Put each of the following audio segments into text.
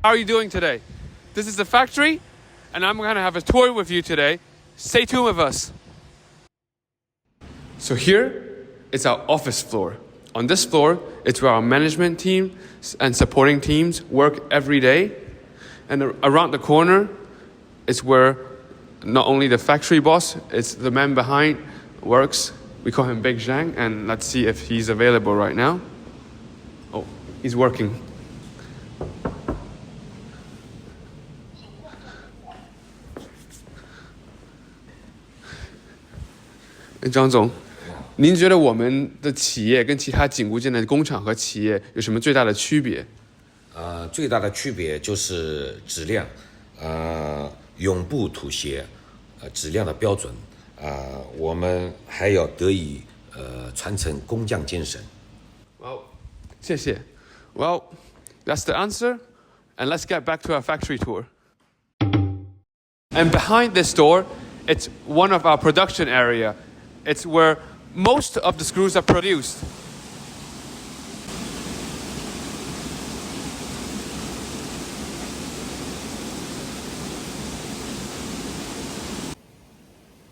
How are you doing today? This is the factory, and I'm going to have a tour with you today. Stay tuned with us. So here is our office floor. On this floor, it's where our management team and supporting teams work every day. And around the corner is where not only the factory boss, it's the man behind works. We call him Big Zhang, and let's see if he's available right now. Oh, he's working. Zhang总，您觉得我们的企业跟其他紧固件的工厂和企业有什么最大的区别？最大的区别就是质量，永不妥协，质量的标准，我们还要得以传承工匠精神。Well， 谢谢。Well, that's the answer, and let's get back to our factory tour. And behind this door, it's one of our production area. It's where most of the screws are produced.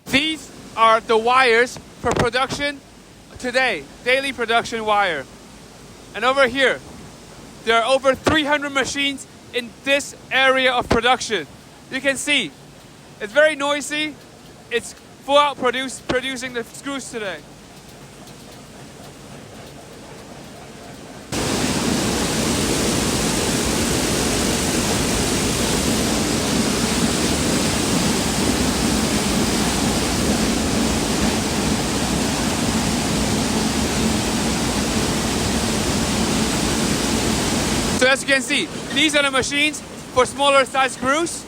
These are the wires for production today, daily production wire. And over here, there are over 300 machines in this area of production. You can see, it's very noisy. It's full out producing the screws today. So as you can see, these are the machines for smaller size screws.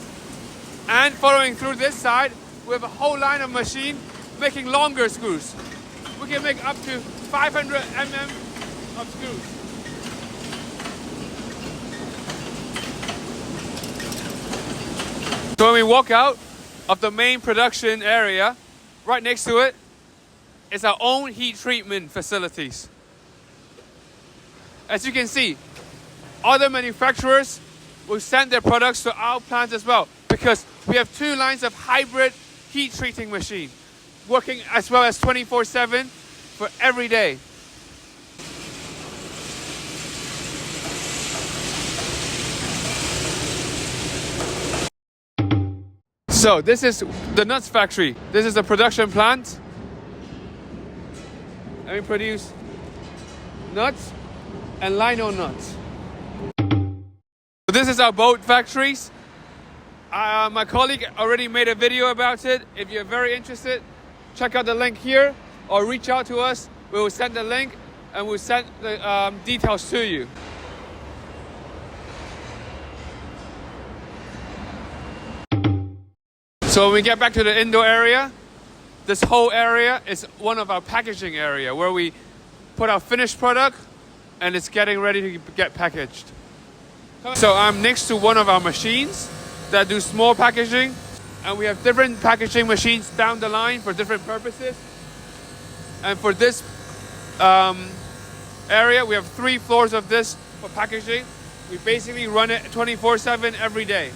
And following through this side, we have a whole line of machine making longer screws. We can make up to 500 mm of screws. So when we walk out of the main production area, right next to it is our own heat treatment facilities. As you can see, other manufacturers will send their products to our plants as well, because we have two lines of hybrid heat treating machine working as well as 24/7 for every day. So this is the nuts factory. This is the production plant. And we produce nuts and lino nuts. So this is our bolt factories. My colleague already made a video about it. If you're very interested, check out the link here or reach out to us. We will send the link and we'll send the details to you. So when we get back to the indoor area, this whole area is one of our packaging area where we put our finished product and it's getting ready to get packaged. So I'm next to one of our machines that do small packaging, and we have different packaging machines down the line for different purposes. And for this area, we have 3 floors of this for packaging. We basically run it 24/7 every day.